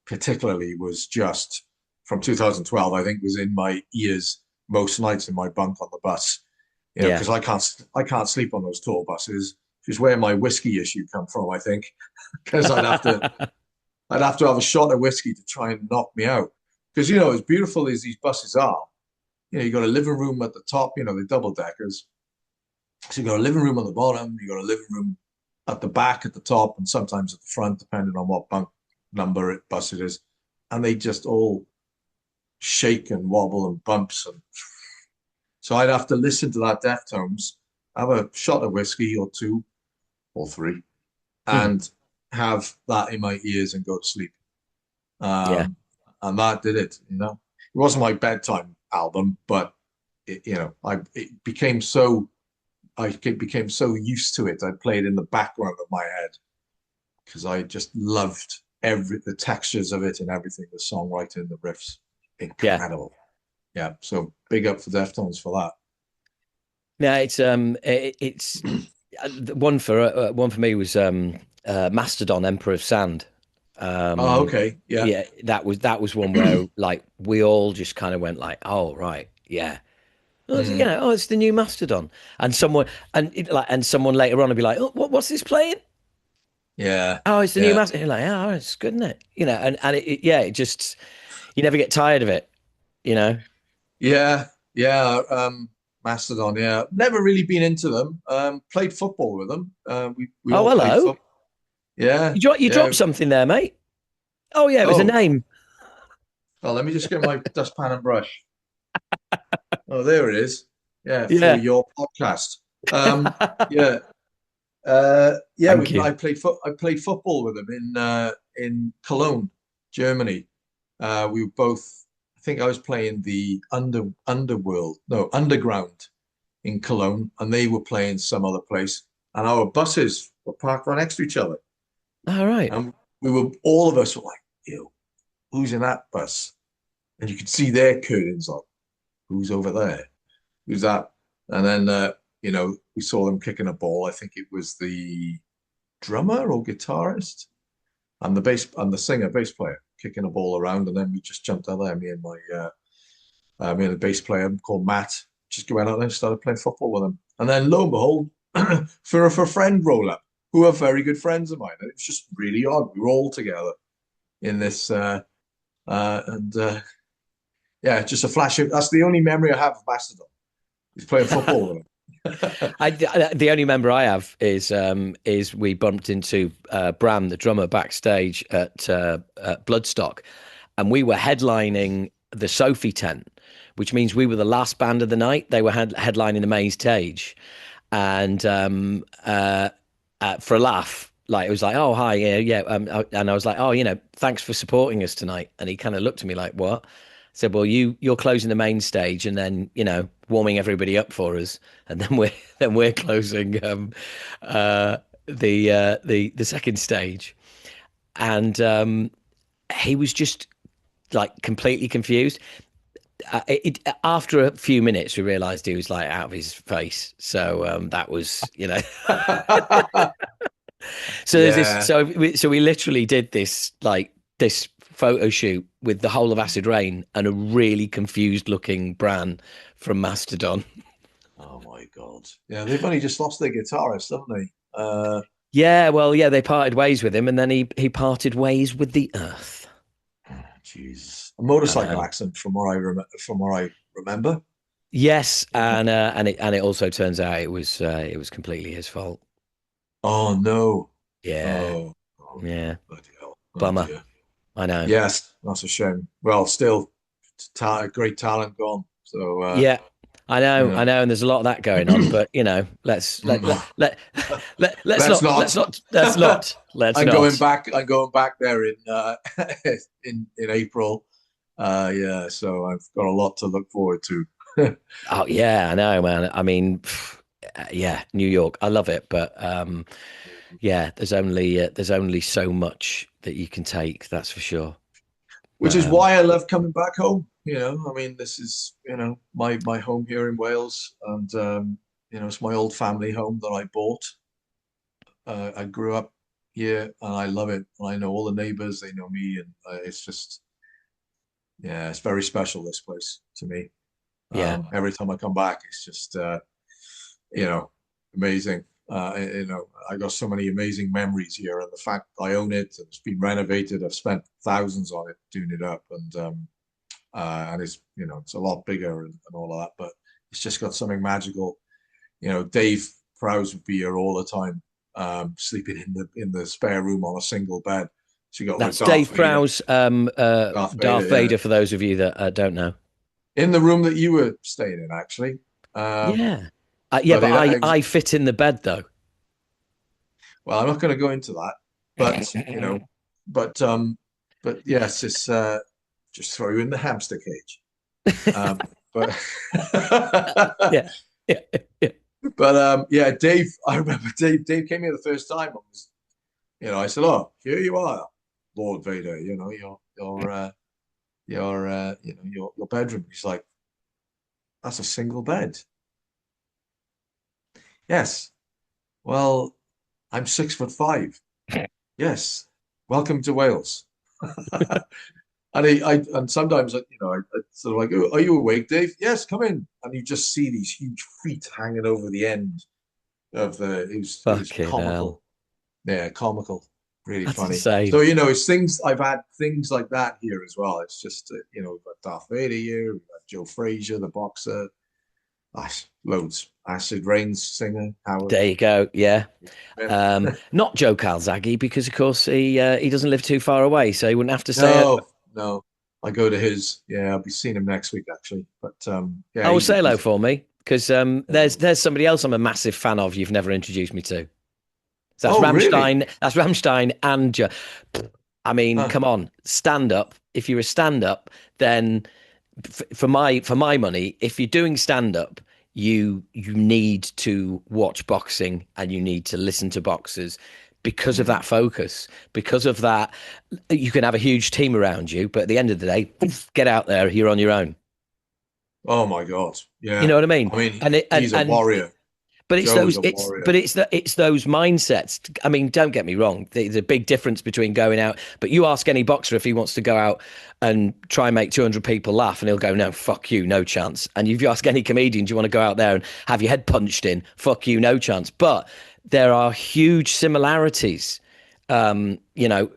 particularly was just from 2012, I think was in my ears most nights in my bunk on the bus, Yeah. because I can't sleep on those tour buses, which is where my whiskey issue come from, I think, because I'd have to have a shot of whiskey to try and knock me out. Because, as beautiful as these buses are, you got a living room at the top, the double deckers. So you got a living room on the bottom, you got a living room at the back, at the top, and sometimes at the front, depending on what bunk number bus it is. And they just all shake and wobble and bumps. And so I'd have to listen to that Deftones, have a shot of whiskey or two or three, Hmm. and have that in my ears and go to sleep. Yeah. And that did it. It wasn't my bedtime album, but I became so used to it. I played in the background of my head because I just loved the textures of it and everything, the songwriting, the riffs, Yeah. incredible. Yeah, so big up for Deftones for that. No, it's one for me was Mastodon, Emperor of Sand. Oh, Um, okay, yeah. yeah, that was one where like we all just kind of went like, "Oh, right, yeah." Well, Mm, it's the new Mastodon, and someone later on would be like, "Oh, what's this playing?" yeah, Oh, it's the new yeah, Mastodon. You're like, "Oh, it's good, isn't it?" And yeah, it just you never get tired of it, you know. yeah, yeah. Mastodon, yeah. Never really been into them. Played football with them. We Oh, all played hello. football. Yeah, You yeah. dropped something there, mate. Oh yeah, it was a Oh, name. well, let me just get my dustpan and brush. Oh, there it is. Yeah, for Yeah. your podcast. Yeah, yeah. Thank you. I played football with them in Cologne, Germany. We were both. I think I was playing the underworld, no, underground in Cologne, and they were playing some other place. And our buses were parked right next to each other, All right. and all of us were like, "Ew, who's in that bus?" And you could see their curtains like, "Who's over there? Who's that?" And then we saw them kicking a ball. I think it was the drummer or guitarist and the singer bass player kicking a ball around, and then we just jumped out there. Me and the bass player called Matt just went out there and started playing football with him. And then lo and behold, for a friend roll up, who are very good friends of mine. And it was just really odd. We were all together in this, and yeah, just a flash of. That's the only memory I have of Mastodon. He's playing football with him. The only member I have is we bumped into Bram, the drummer, backstage at Bloodstock, and we were headlining the Sophie tent, which means we were the last band of the night. They were headlining the main stage, and for a laugh, like it was like, "Oh, hi, yeah, yeah," and I was like, "Oh, thanks for supporting us tonight." And he kind of looked at me like, "What?" I said, "Well, you're closing the main stage, and then warming everybody up for us, and then we're closing uh, the second stage." And he was just like completely confused. After a few minutes, we realised he was like out of his face. So that was. So there's this. Yeah. So we literally did this photo shoot with the whole of Acid Rain and a really confused looking Bran from Mastodon. Oh my God. Yeah, they've only just lost their guitarist, haven't they? Yeah, well, yeah, they parted ways with him, and then he parted ways with the earth. Jesus, a I motorcycle know. accident from where I remember. Yes, Yeah. and it also turns out it was completely his fault. Oh no. Yeah, Oh, yeah, bloody hell. Oh bummer. dear. I know. Yes, that's a shame. Well, still, great talent gone. So, Yeah, you know, I know, and there's a lot of that going on. But let's not. let's not. I'm going back there in in April. Yeah, so I've got a lot to look forward to. Oh yeah, I know, man. I mean, yeah, New York, I love it, but yeah, there's only so much that you can take. That's for sure. Which But is why I love coming back home. I mean, this is my home here in Wales, and it's my old family home that I bought. I grew up here, and I love it. And I know all the neighbors; they know me, and it's just yeah, it's very special. This place to me. yeah, Every time I come back, it's just you know amazing. I got so many amazing memories here, and the fact I own it and it's been renovated. I've spent thousands on it doing it up, and it's it's a lot bigger and all of that, but it's just got something magical. Dave Prowse would be here all the time, sleeping in the spare room on a single bed. So you got like that's Dave Prowse, Darth Darth Vader, yeah, Vader. For those of you that don't know. in the room that you were staying in, actually. Yeah, yeah, But but it was I fit in the bed though. well, I'm not going to go into that, but but but yes, it's just throw you in the hamster cage. But Yeah, yeah, yeah. but yeah, Dave. I remember Dave came here the first time. I said, "Oh, here you are, Lord Vader. Your bedroom." He's like, "That's a single bed." Yes. Well, I'm 6'5". Yes. Welcome to Wales. And sometimes I sort of like, "Oh, are you awake, Dave? Yes, come in." And you just see these huge feet hanging over the end of the. It was Fucking hell, comical. Yeah, comical, really that's funny. insane. So it's things I've had things like that here as well. It's just we've got Darth Vader here, we've got Joe Frazier, the boxer, loads. Acid Rain's singer Howard. There you go. Yeah. Yeah. Not Joe Calzaghe because, of course, he doesn't live too far away, so he wouldn't have to stay over. No, no. I go to his. Yeah, I'll be seeing him next week actually. But yeah, Oh, say hello he's for me because there's somebody else I'm a massive fan of. You've never introduced me to. So that's oh really? Rammstein. That's Rammstein and I mean, Huh. come on, stand up. If you're a stand up, then for my money, if you're doing stand up, you need to watch boxing and you need to listen to boxers because of Mm. that focus, because of that. You can have a huge team around you, but at the end of the day, get out there. You're on your own. Oh my God. You Yeah. know what I mean? I mean, And it he's a and warrior. but Joe is a warrior. it's those mindsets. I mean, don't get me wrong. There's a big difference between going out. But you ask any boxer if he wants to go out and try and make 200 people laugh, and he'll go, "No, fuck you, no chance." And if you ask any comedian, "Do you want to go out there and have your head punched in?" "Fuck you, no chance." But there are huge similarities, you know,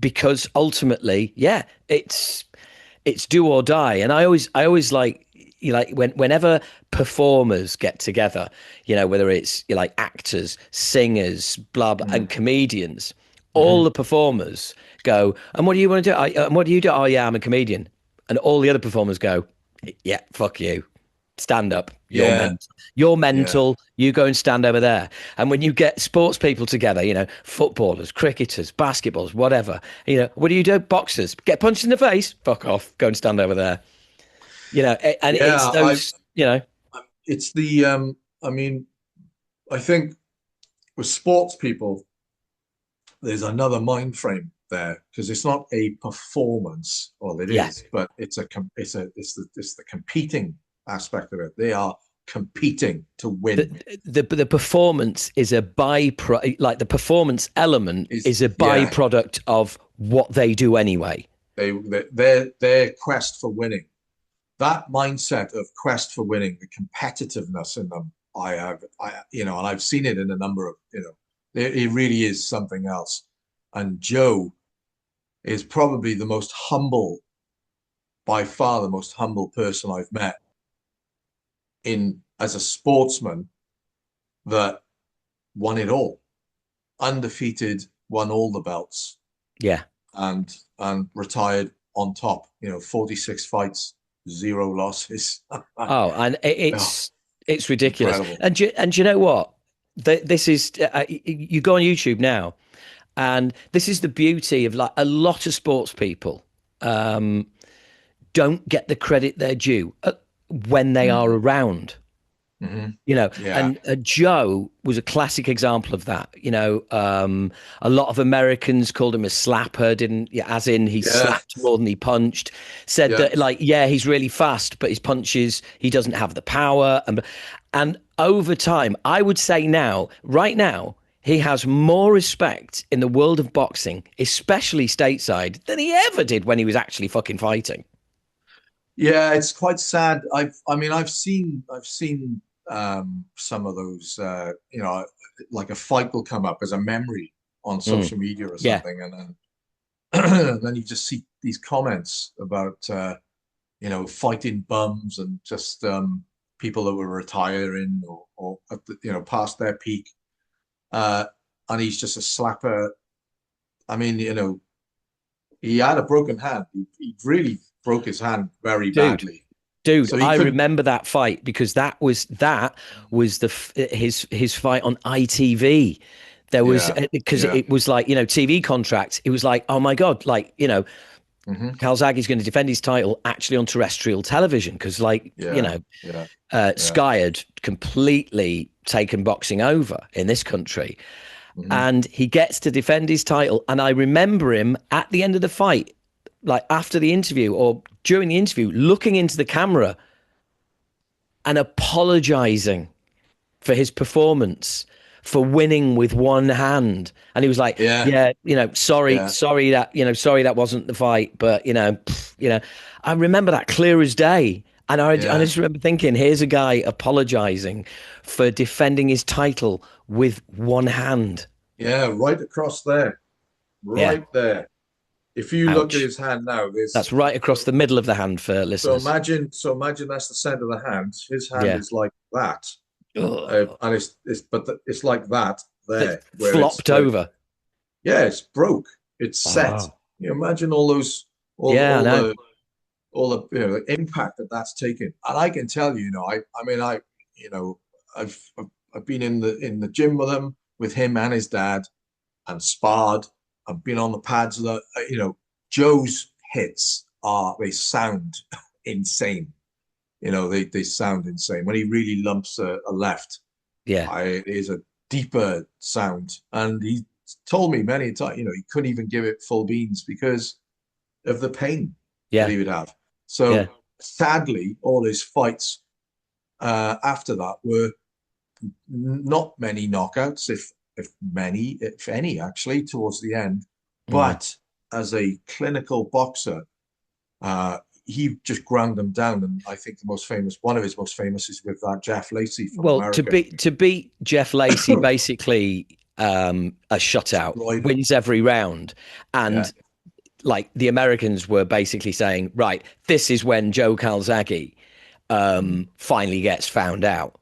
because ultimately, yeah, it's do or die. And I always like whenever performers get together, whether it's like actors, singers, blah blah, and Mm. comedians, all Hmm. the performers go, "And what do you want to do? And what do you do?" "Oh yeah, I'm a comedian." And all the other performers go, "Yeah, fuck you. Stand up. You're Yeah. mental. You're Yeah. mental. You go and stand over there." And when you get sports people together, footballers, cricketers, basketballs, whatever, what do? Boxers get punched in the face. Fuck off. Go and stand over there. And it's Yeah. those. It's the, I mean, I think with sports people, there's another mind frame there because it's not a performance. Well, it Yeah. is, but it's the competing aspect of it. They are competing to The, win. the performance is a byproduct, like the performance element Is is a Yeah, byproduct of what they do anyway. their quest for winning, that mindset of quest for winning, the competitiveness in them. And I've seen it in a number of It really is something else. And Joe is probably the most humble, by far the most humble person I've met in as a sportsman that won it all, undefeated, won all the belts, Yeah. and retired on top. 46 fights, zero losses. Oh, and Oh, it's ridiculous. incredible. And you know what? This is you go on YouTube now, and this is the beauty of like a lot of sports people don't get the credit they're due when they are Mm. around. Hmm. Yeah. And Joe was a classic example of that. A lot of Americans called him a slapper, didn't, yeah, as in he Yeah. slapped more than he punched. Said Yeah. that, like, yeah, he's really fast, but his punches, he doesn't have the power. And over time, I would say now, right now, he has more respect in the world of boxing, especially stateside, than he ever did when he was actually fucking fighting. Yeah, it's quite sad. I've seen some of those. Like a fight will come up as a memory on Mm, social media or yeah, something, and then and then you just see these comments about fighting bums and just people that were retiring or past their peak, uh, and he's just a slapper. I mean, he had a broken hand. He really broke his hand very dude. badly, Dude, so he I couldn't. remember that fight because that was his fight on ITV. There was Yeah, because yeah. it was like, TV contracts. It was like, oh my God, like, Hmm. Calzaghe's going to defend his title actually on terrestrial television because, like, Yeah, yeah, yeah. Sky had completely taken boxing over in this country, Hmm. and he gets to defend his title. And I remember him at the end of the fight, like after the interview or during the interview, looking into the camera and apologizing for his performance, for winning with one hand. And he was like, Yeah, yeah, sorry, yeah, sorry that wasn't the fight, but I remember that clear as day. And I yeah, just remember thinking, here's a guy apologizing for defending his title with one hand. yeah. Right across there, Yeah. right there. If you look at Ouch. his hand now, That's right across the middle of the hand for listeners. so imagine that's the center of the hand. His hand Yeah. is like that, Ugh. and it's like that It there, flopped over. yeah, it's broke. It's set. Oh, Imagine all those, yeah, I all know. the impact that that's taken. And I can tell you, I mean, you know, I've been in the gym with him and his dad, and sparred. I've been on the pads. Joe's hits they sound insane. They sound insane when he really lumps a left. Yeah. It is a deeper sound, and he told me many times, he couldn't even give it full beans because of the pain that Yeah. he would have. Yeah. So sadly, all his fights after that were not many knockouts, if any, actually, towards the end. Mm. But as a clinical boxer, he just ground them down. And I think one of his most famous is with that Jeff Lacey from Well, to America. beat Jeff Lacey, basically a shutout, Destroyed him. wins every round, Yeah. and like the Americans were basically saying, right, this is when Joe Calzaghe Mm. finally gets found out,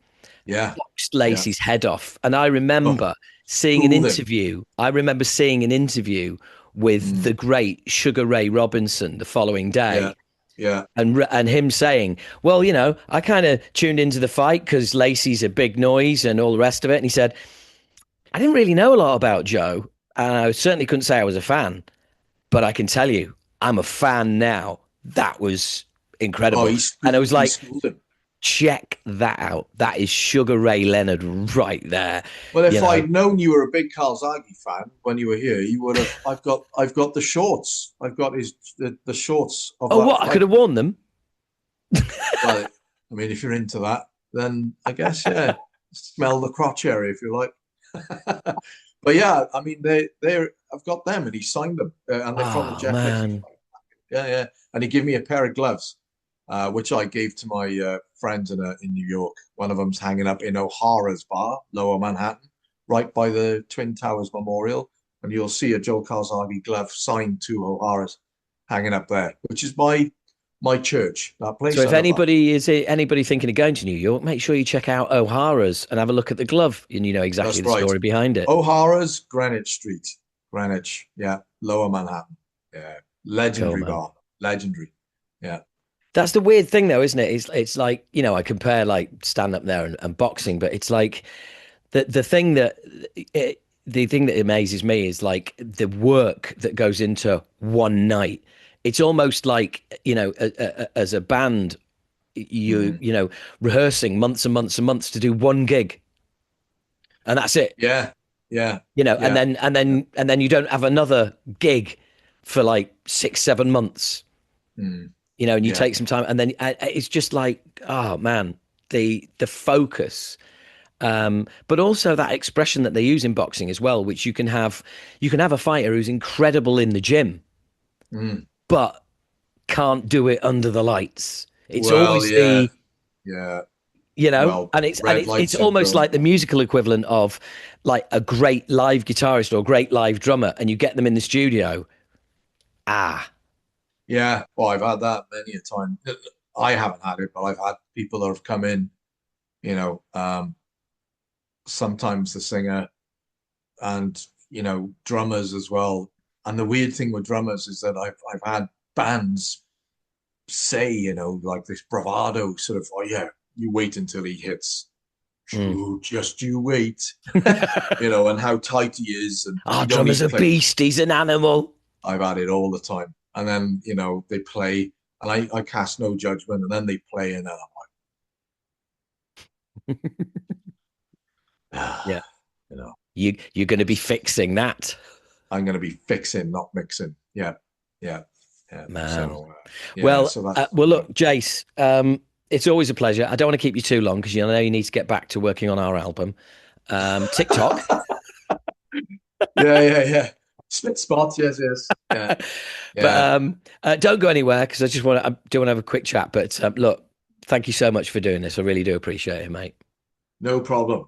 Yeah. boxed Yeah. Lacey's head off, and I Oh, remember seeing an fooled him. interview. I remember seeing an interview with Mm. the great Sugar Ray Robinson the following Yeah. day. Yeah. And him saying, well, I kind of tuned into the fight because Lacey's a big noise and all the rest of it. And he said, I didn't really know a lot about Joe. And I certainly couldn't say I was a fan, but I can tell you, I'm a fan now. That was Oh, incredible. And I was he like, schooled him. check that out. That is Sugar Ray Leonard right there. Well, You if know, I'd known you were a big Calzaghe fan when you were here, you would have. I've got the shorts. I've got the shorts of oh, that what? I could fight. have worn them. Well, I mean, if you're into that, then I guess, yeah, smell the crotch area if you like. But yeah, I mean, I've got them, and he signed them, and they're from the Oh, Jeff Lacey man. fight. Yeah, yeah, and he gave me a pair of gloves, which I gave to my friends in New York. One of them's hanging up in O'Hara's bar, Lower Manhattan. right by the Twin Towers Memorial, and you'll see a Joe Calzaghe glove signed to O'Hara's hanging up there, which is my church. That So place, if I love that. anybody thinking of going to New York, make sure you check out O'Hara's and have a look at the glove, and you know exactly That's the right. story behind it. O'Hara's, Greenwich Street, Greenwich, yeah, Lower Manhattan, yeah, Cool, legendary man. bar, legendary, yeah. That's the weird thing, though, isn't it? It's like, you know, I compare like stand up there and boxing, but it's like the thing that the thing that amazes me is like the work that goes into one night. It's almost like, you know, as a band, Mm. you know, rehearsing months and months and months to do one gig, and that's it. Yeah, yeah, You know, and yeah, then and yeah. then and then you don't have another gig for like 6 7 months. Mm. You know, and you Yeah. take some time, and then it's just like, oh man, the focus, but also that expression that they use in boxing as well, which you can have a fighter who's incredible in the gym, Mm. but can't do it under the lights. It's Well, always yeah, the, yeah. you know, Well, and red light it's almost syndrome. like the musical equivalent of like a great live guitarist or a great live drummer, and you get them in the studio. Ah, Yeah, well, I've had that many a time. I haven't had it, but I've had people that have come in, you know, sometimes the singer and, drummers as well. And the weird thing with drummers is that I've had bands say, like this bravado sort of, oh yeah, you wait until he hits. mm. True, just you wait, and how tight he is, and Our you don't drummer's need a clicks. beast. He's an animal. I've had it all the time. And then, they play and I cast no judgment, and then they play and then I'm like, Yeah. you know, You're going to be it's fixing that, I'm going to be fixing, not mixing. Yeah, yeah, yeah. man. So, yeah, so Well, that's look, Jayce, it's always a pleasure. I don't want to keep you too long because you know you need to get back to working on our album. TikTok, yeah, yeah, yeah. Split spots, yes, yes. Yeah, but yeah. don't go anywhere because I do want to have a quick chat. But look, thank you so much for doing this. I really do appreciate it, mate. No problem.